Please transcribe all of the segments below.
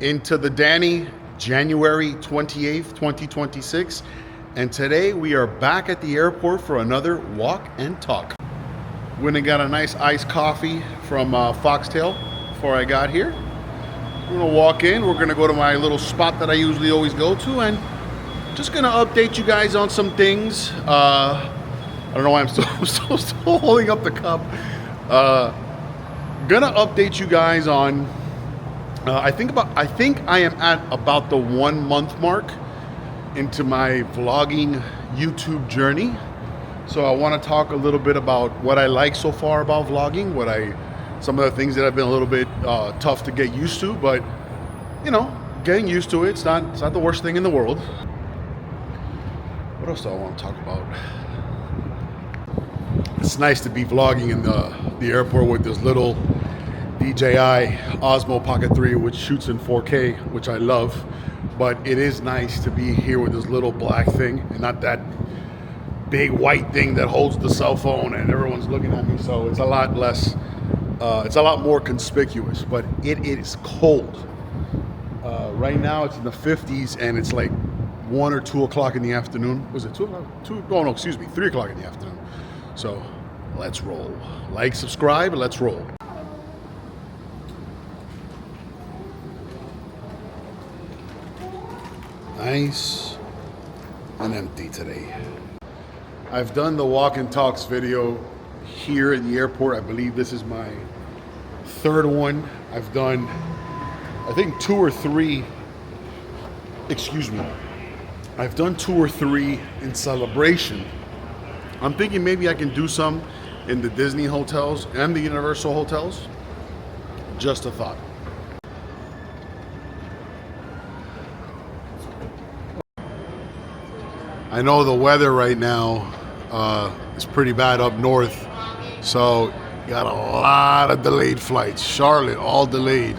Into the Danny, January 28th, 2026. And today we are back at the airport for another walk and talk. Went and got a nice iced coffee from Foxtail before I got here. We're gonna walk in, we're gonna go to my little spot that I usually always go to, and just gonna update you guys on some things. I don't know why I'm still holding up the cup. Gonna update you guys on I think I am at about the 1 month mark into my vlogging YouTube journey. So I want to talk a little bit about what I like so far about vlogging, some of the things that have been a little bit tough to get used to, but you know, getting used to it, it's not the worst thing in the world. What else do I want to talk about? It's nice to be vlogging in the airport with this little DJI Osmo Pocket 3, which shoots in 4K, which I love. But it is nice to be here with this little black thing and not that big white thing that holds the cell phone and everyone's looking at me. So it's a lot less, it's a lot more conspicuous, but it is cold. Right now it's in the 50s and it's like 1 or 2 o'clock in the afternoon. Was it 2 o'clock? 3 o'clock in the afternoon. So let's roll. Like, subscribe, let's roll. Nice and empty today. I've done the walk and talks video here in the airport. I believe this is my 3rd one. I've done, I think 2 or 3, excuse me. I've done 2 or 3 in celebration. I'm thinking maybe I can do some in the Disney hotels and the Universal hotels. Just a thought. I know the weather right now is pretty bad up north, so got a lot of delayed flights. Charlotte, all delayed.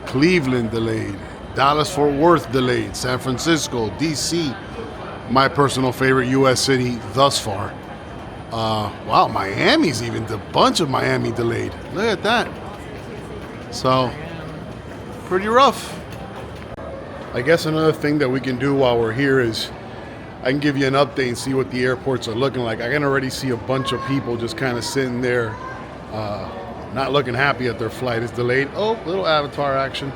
Cleveland, delayed. Dallas-Fort Worth, delayed. San Francisco, DC, my personal favorite U.S. city thus far. Wow, Miami's even, a bunch of Miami delayed. Look at that. So, pretty rough. I guess another thing that we can do while we're here is I can give you an update and see what the airports are looking like. I can already see a bunch of people just kind of sitting there, not looking happy that their flight is delayed. Oh, little avatar action.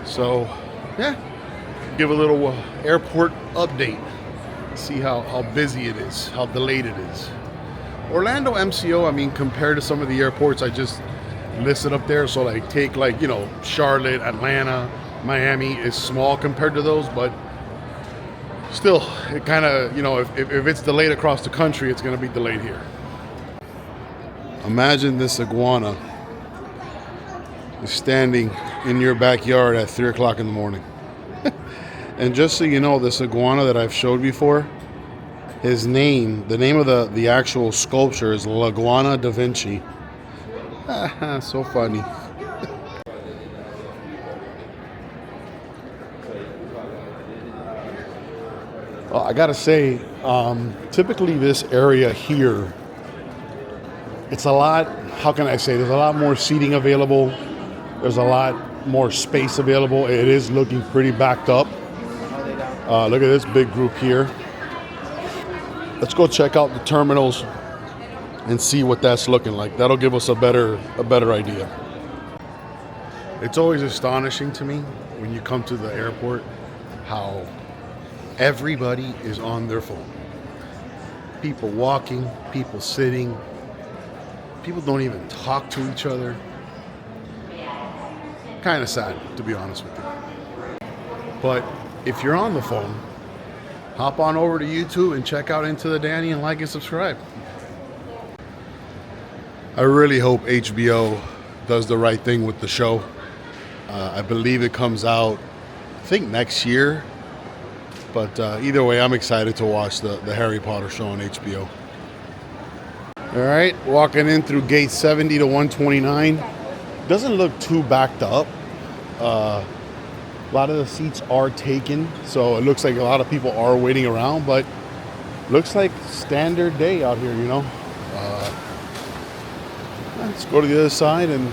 So, yeah, give a little airport update. See how busy it is, how delayed it is. Orlando MCO, I mean, compared to some of the airports I just listed up there, so like take like, you know, Charlotte, Atlanta, Miami is small compared to those, but still, it kind of, you know, if it's delayed across the country, it's going to be delayed here. Imagine this iguana is standing in your backyard at 3 o'clock in the morning. And just so you know, this iguana that I've showed before, the name of the actual sculpture is L'Iguana da Vinci. So funny. Well, I gotta say, typically this area here, it's a lot, how can I say, there's a lot more seating available. There's a lot more space available. It is looking pretty backed up. Look at this big group here. Let's go check out the terminals and see what that's looking like. That'll give us a better idea. It's always astonishing to me when you come to the airport how everybody is on their phone. People walking, people sitting. People don't even talk to each other. Kind of sad, to be honest with you. But if you're on the phone, hop on over to YouTube and check out Into the Danny and like and subscribe. I really hope HBO does the right thing with the show. I believe it comes out, I think, next year. But either way, I'm excited to watch the Harry Potter show on HBO. All right, walking in through gate 70 to 129. Doesn't look too backed up. A lot of the seats are taken, so it looks like a lot of people are waiting around, but looks like standard day out here, you know. Let's go to the other side and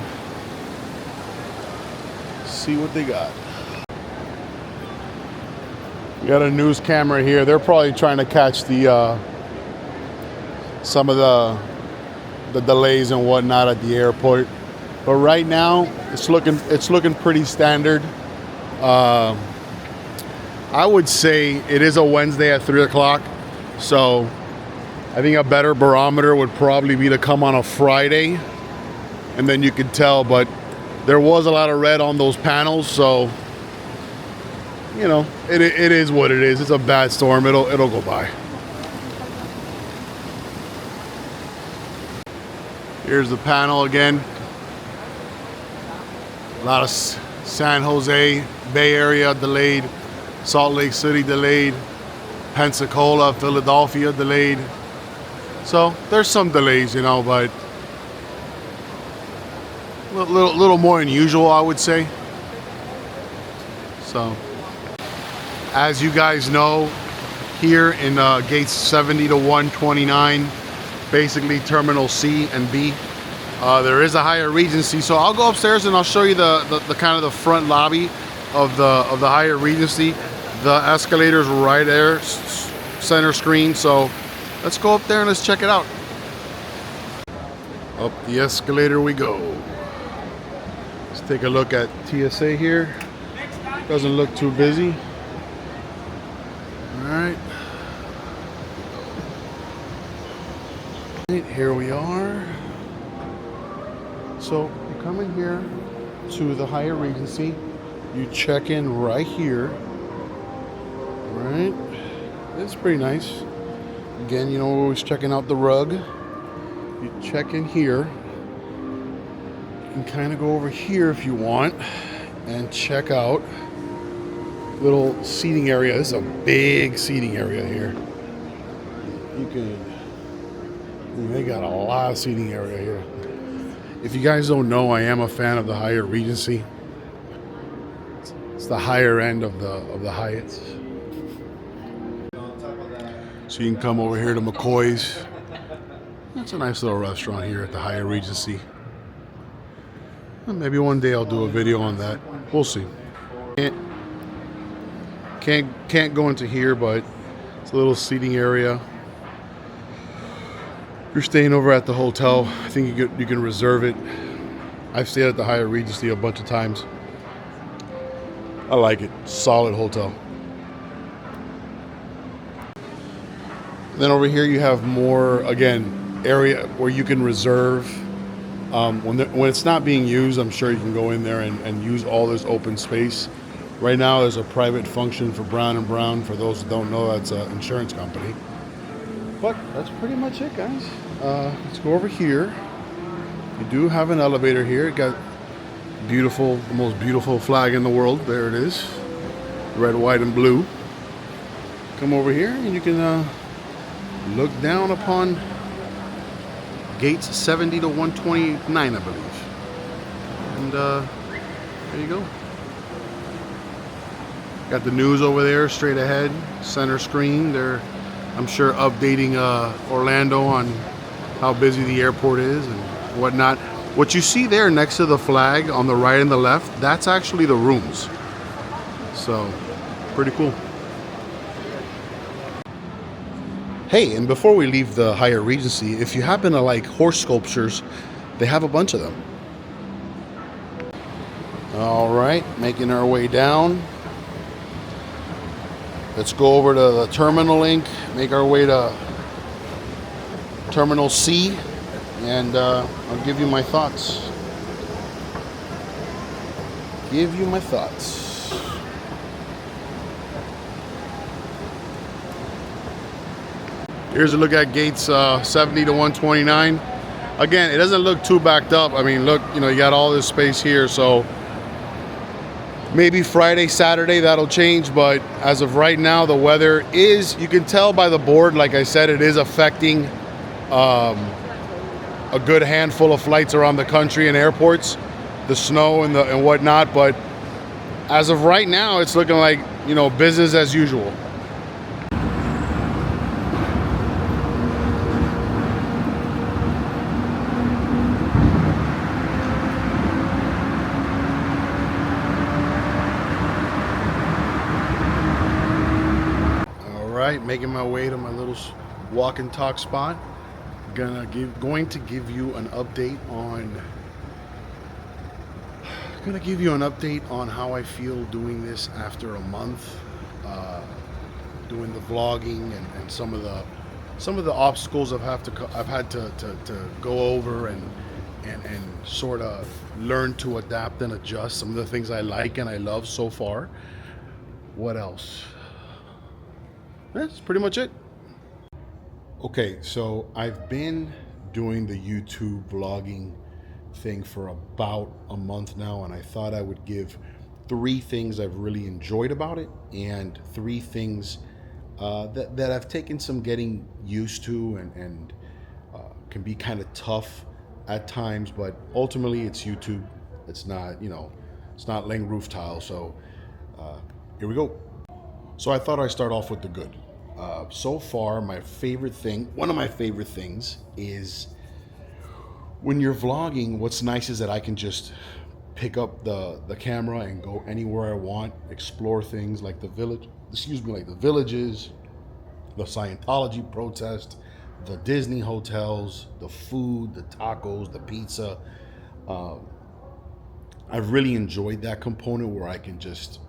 see what they got. We got a news camera here. They're probably trying to catch the some of the delays and whatnot at the airport. But right now, it's looking pretty standard. I would say it is a Wednesday at 3 o'clock, so I think a better barometer would probably be to come on a Friday, and then you could tell. But there was a lot of red on those panels, so you know it is what it is. It's a bad storm. It'll go by. Here's the panel again. A lot of San Jose Bay Area delayed, Salt Lake City delayed, Pensacola, Philadelphia delayed. So there's some delays, you know, but a little more than usual, I would say. So, as you guys know, here in gates 70 to 129, basically Terminal C and B, there is a Hyatt Regency. So I'll go upstairs and I'll show you the kind of the front lobby of the Hyatt Regency. The escalator's right there, center screen. So let's go up there and let's check it out. Up the escalator we go. Let's take a look at TSA here. Doesn't look too busy. All right. Here we are. So you come in here to the Hyatt Regency. You check in right here. Right. It's pretty nice. Again, you know, we're always checking out the rug. You check in here. You can kind of go over here if you want and check out little seating area. This is a big seating area here. They got a lot of seating area here. If you guys don't know, I am a fan of the Hyatt Regency. It's the higher end of the Hyatts. So you can come over here to McCoy's. That's a nice little restaurant here at the Hyatt Regency. Maybe one day I'll do a video on that. We'll see. Can't go into here, but it's a little seating area. If you're staying over at the hotel, I think you can reserve it. I've stayed at the Hyatt Regency a bunch of times. I like it. Solid hotel. Then over here you have more, again, area where you can reserve. When it's not being used, I'm sure you can go in there and use all this open space. Right now there's a private function for Brown & Brown. For those who don't know, that's an insurance company. But that's pretty much it, guys. Let's go over here. You do have an elevator here. It got beautiful, the most beautiful flag in the world. There it is. Red, white, and blue. Come over here and you can look down upon gates 70 to 129, I believe. And there you go. Got the news over there straight ahead, center screen. They're, I'm sure, updating Orlando on how busy the airport is and whatnot. What you see there next to the flag on the right and the left, that's actually the rooms. So, pretty cool. Hey, and before we leave the Hyatt Regency, if you happen to like horse sculptures, they have a bunch of them. All right, making our way down. Let's go over to the Terminal Link, make our way to Terminal C, and I'll give you my thoughts. Here's a look at gates 70 to 129. Again, it doesn't look too backed up. I mean, look, you know, you got all this space here, so maybe Friday, Saturday, that'll change. But as of right now, the weather is, you can tell by the board, like I said, it is affecting a good handful of flights around the country and airports, the snow and whatnot. But as of right now, it's looking like, you know, business as usual. right, making my way to my little walk and talk spot. Going to give you an update on how I feel doing this after a month, doing the vlogging and some of the obstacles I've had to go over and sort of learn to adapt and adjust. Some of the things I like and I love so far. What else? That's pretty much it. Okay, so I've been doing the YouTube vlogging thing for about a month now, and I thought I would give 3 things I've really enjoyed about it and 3 things that I've taken some getting used to and can be kind of tough at times, but ultimately it's YouTube. It's not, it's not laying roof tile. So here we go. So I thought I'd start off with the good. So far, one of my favorite things is when you're vlogging, what's nice is that I can just pick up the camera and go anywhere I want, explore things like the villages, the Scientology protest, the Disney hotels, the food, the tacos, the pizza. I've really enjoyed that component where I can just,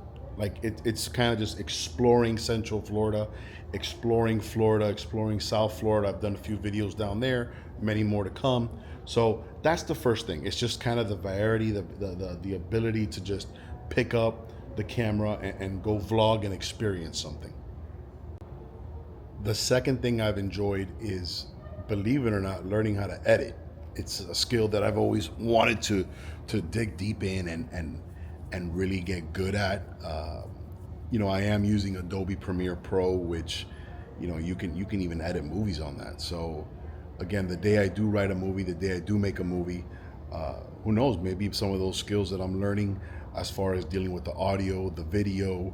it's kind of just exploring Central Florida, exploring South Florida. I've done a few videos down there, many more to come. So that's the first thing. It's just kind of the variety, the ability to just pick up the camera and go vlog and experience something. The second thing I've enjoyed is, believe it or not, learning how to edit. It's a skill that I've always wanted to dig deep in and really get good at. I am using Adobe Premiere Pro, which you can even edit movies on that. So again, the day I do write a movie, the day I do make a movie, who knows, maybe some of those skills that I'm learning as far as dealing with the audio, the video,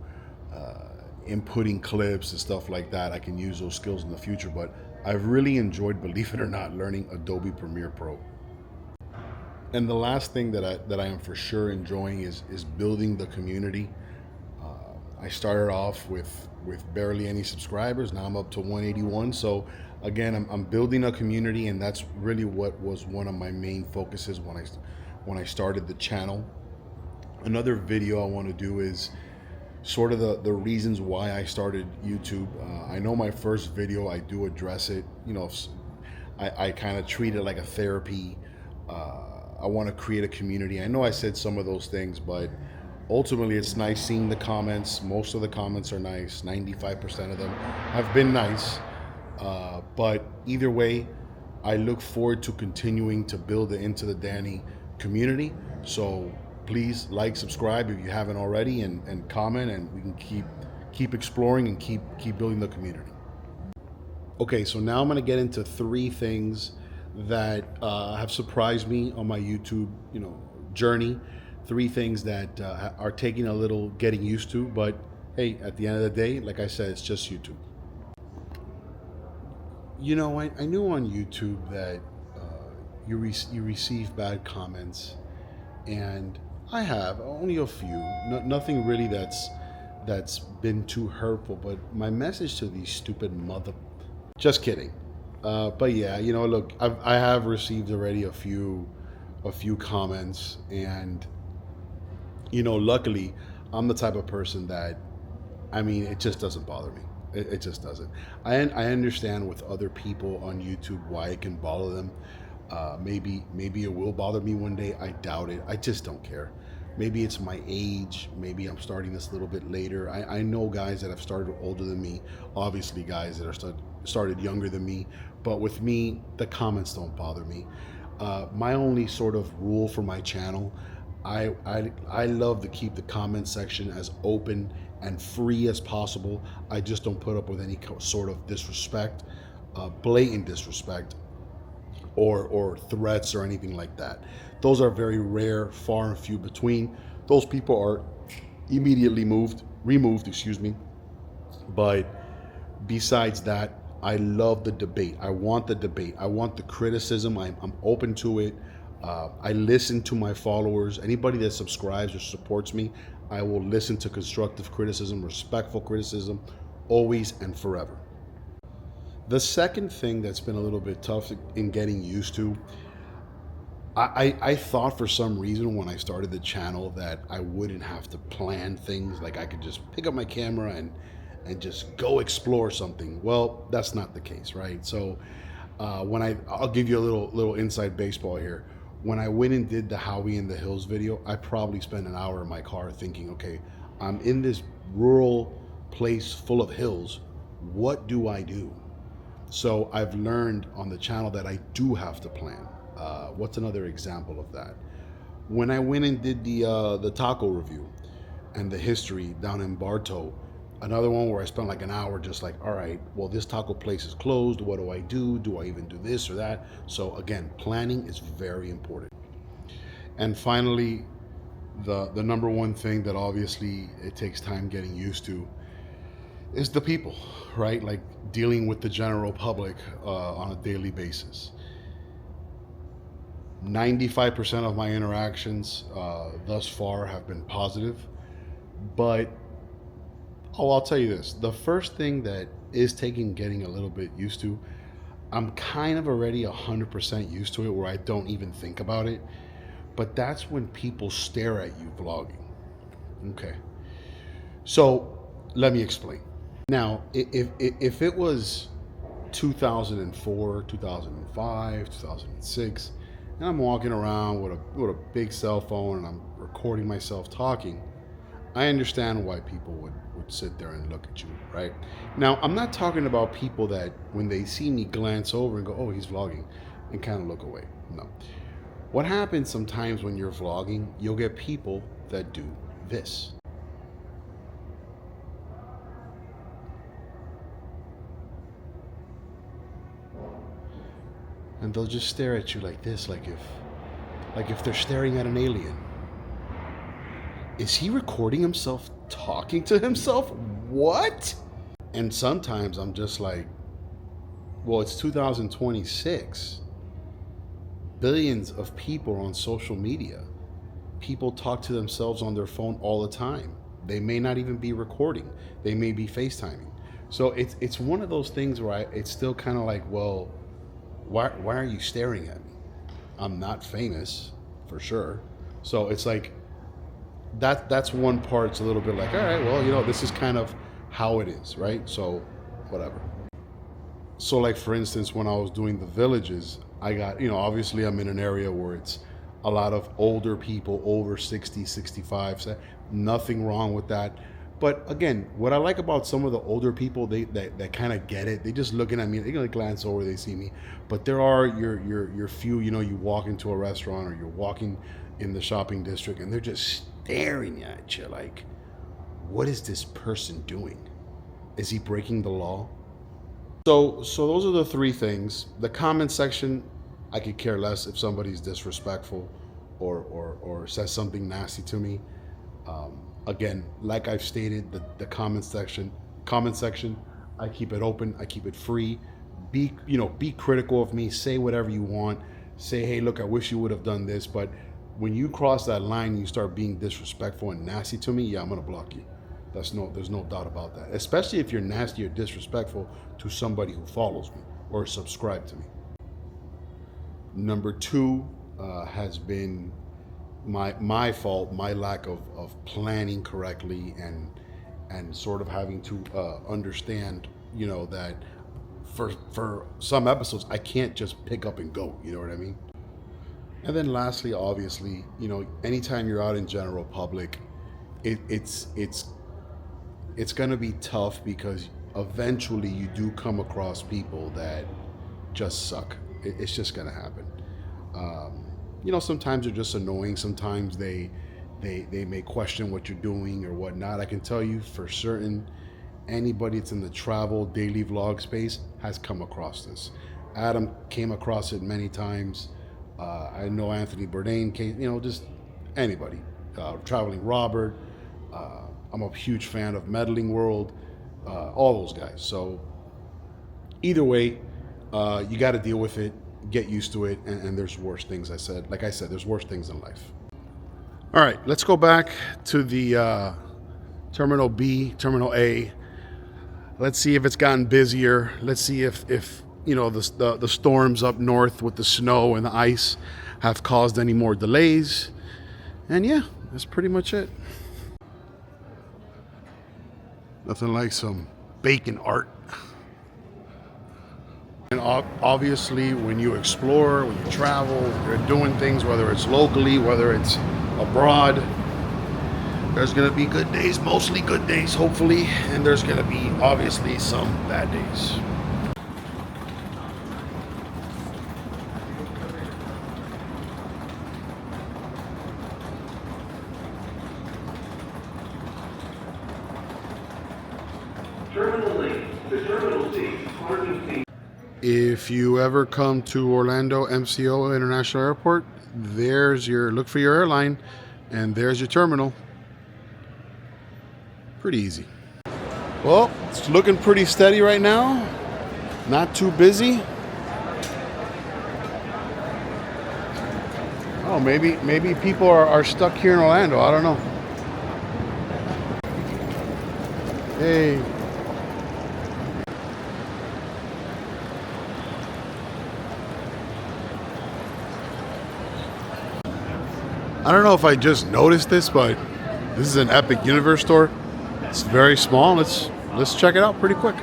inputting clips and stuff like that, I can use those skills in the future. But I've really enjoyed, believe it or not, learning Adobe Premiere Pro. And the last thing that I am for sure enjoying is building the community. I started off with barely any subscribers. Now I'm up to 181. So again, I'm building a community, and that's really what was one of my main focuses when I started the channel. Another video I want to do is sort of the reasons why I started YouTube. I know my first video, I do address it. I kind of treat it like a therapy. I want to create a community. I know I said some of those things, but ultimately it's nice seeing the comments. Most of the comments are nice. 95% of them have been nice. But either way, I look forward to continuing to build the Into the Danny community. So please like, subscribe if you haven't already, and comment, and we can keep exploring and keep building the community. Okay, so now I'm going to get into 3 things that have surprised me on my YouTube, journey. 3 things that are taking a little getting used to, but hey, at the end of the day, like I said, it's just YouTube. I knew on YouTube that you receive bad comments, and I have only a few. Nothing really that's been too hurtful. But my message to these stupid just kidding. But yeah, look, I have received already a few comments, and luckily, I'm the type of person that, it just doesn't bother me. It just doesn't. I understand with other people on YouTube why it can bother them. Maybe it will bother me one day. I doubt it. I just don't care. Maybe it's my age. Maybe I'm starting this a little bit later. I know guys that have started older than me. Obviously, guys that are started younger than me. But with me, the comments don't bother me. My only sort of rule for my channel, I love to keep the comment section as open and free as possible. I just don't put up with any sort of disrespect, blatant disrespect, or threats or anything like that. Those are very rare, far and few between. Those people are immediately removed, excuse me. But besides that, I love the debate. I want the debate. I want the criticism. I'm open to it. I listen to my followers. Anybody that subscribes or supports me, I will listen to constructive criticism, respectful criticism, always and forever. The second thing that's been a little bit tough in getting used to, I thought for some reason when I started the channel that I wouldn't have to plan things, like I could just pick up my camera and just go explore something. Well, that's not the case, right? So I'll give you a little inside baseball here. When I went and did the Howie in the Hills video, I probably spent an hour in my car thinking, okay, I'm in this rural place full of hills. What do I do? So I've learned on the channel that I do have to plan. What's another example of that? When I went and did the taco review and the history down in Bartow, another one where I spent like an hour just like, all right, well, this taco place is closed. What do I do? Do I even do this or that? So again, planning is very important. And finally, the number one thing that obviously it takes time getting used to is the people, right? Like dealing with the general public on a daily basis. 95% of my interactions thus far have been positive, but I'll tell you this. The first thing that is taking getting a little bit used to, I'm kind of already 100% used to it where I don't even think about it, but that's when people stare at you vlogging. Okay. So let me explain. Now, if it was 2004, 2005, 2006, and I'm walking around with a big cell phone and I'm recording myself talking, I understand why people would sit there and look at you, right? Now, I'm not talking about people that when they see me glance over and go, oh, he's vlogging, and kind of look away. No. What happens sometimes when you're vlogging, you'll get people that do this. And they'll just stare at you like this, like if they're staring at an alien. Is he recording himself talking to himself? What? And sometimes I'm just like, well, it's 2026. Billions of people on social media. People talk to themselves on their phone all the time. They may not even be recording. They may be FaceTiming. So it's one of those things where it's still kind of like, well, why are you staring at me? I'm not famous, for sure. So it's like, that's one part. It's a little bit like, all right, well, this is kind of how it is, right? So whatever. So like, for instance, when I was doing the villages, I got, obviously I'm in an area where it's a lot of older people over 60, 65, so nothing wrong with that. But again, what I like about some of the older people, they kind of get it. They just looking at me, they're gonna glance over, they see me. But there are your few, you walk into a restaurant or you're walking in the shopping district and they're just staring at you like, what is this person doing? Is he breaking the law? So those are the three things. The comment section, I could care less if somebody's disrespectful or says something nasty to me. Again, like I've stated, the comment section, I keep it open, I keep it free. Be critical of me, say whatever you want. Say, hey, look, I wish you would have done this, but when you cross that line and you start being disrespectful and nasty to me, yeah, I'm gonna block you. There's no doubt about that. Especially if you're nasty or disrespectful to somebody who follows me or subscribe to me. Number two has been my fault, my lack of planning correctly and sort of having to understand, that for some episodes I can't just pick up and go, you know what I mean? And then lastly, obviously, anytime you're out in general public, it's gonna be tough because eventually you do come across people that just suck. It's just gonna happen. Sometimes they're just annoying. Sometimes they may question what you're doing or whatnot. I can tell you for certain, anybody that's in the travel daily vlog space has come across this. Adam came across it many times. I know Anthony Bourdain came, just anybody. Traveling Robert. I'm a huge fan of Meddling World. All those guys. So either way, you got to deal with it. Get used to it, and there's worse things. Like I said, there's worse things in life. All right, let's go back to the Terminal B, Terminal A. Let's see if it's gotten busier. Let's see if you know the storms up north with the snow and the ice have caused any more delays. And yeah, that's pretty much it. Nothing like some bacon art. And obviously, when you explore, when you travel, you're doing things, whether it's locally, whether it's abroad, there's going to be good days, mostly good days, hopefully, and there's going to be, obviously, some bad days. Terminal lane to Terminal C, parking C. If you ever come to Orlando MCO International Airport, there's your, look for your airline, and there's your terminal. Pretty easy. Well, it's looking pretty steady right now. Not too busy. Oh, maybe people are stuck here in Orlando. I don't know. Hey. I don't know if I just noticed this, but this is an Epic Universe store. It's very small. Let's check it out pretty quick.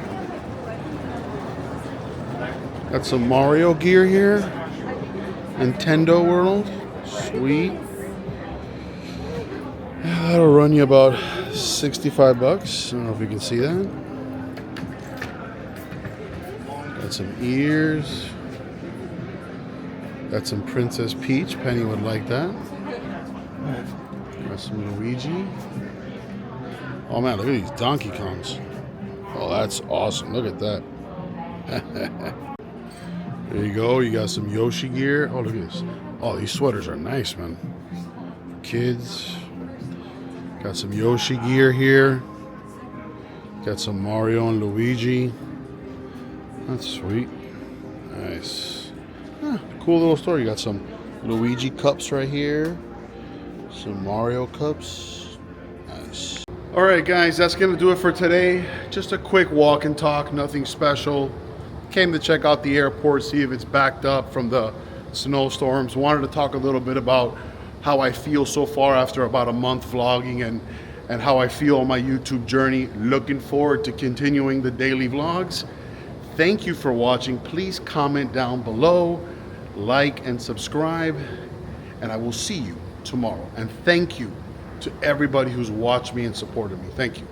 Got some Mario gear here. Nintendo World. Sweet. That'll run you about 65 bucks. I don't know if you can see that. Got some ears. Got some Princess Peach. Penny would like that. Got some Luigi. Oh man, look at these Donkey Kongs. Oh, that's awesome. Look at that. There you go. You got some Yoshi gear. Oh, look at this. Oh, these sweaters are nice, man. Kids. Got some Yoshi gear here. Got some Mario and Luigi. That's sweet. Nice. Cool little store. You got some Luigi cups right here. Some Mario cups. Nice. All right, guys, that's gonna do it for today. Just a quick walk and talk, nothing special. Came to check out the airport, see if it's backed up from the snowstorms. Wanted to talk a little bit about how I feel so far after about a month vlogging and how I feel on my YouTube journey. Looking forward to continuing the daily vlogs. Thank you for watching. Please comment down below, like and subscribe, and I will see you tomorrow. And thank you to everybody who's watched me and supported me. Thank you.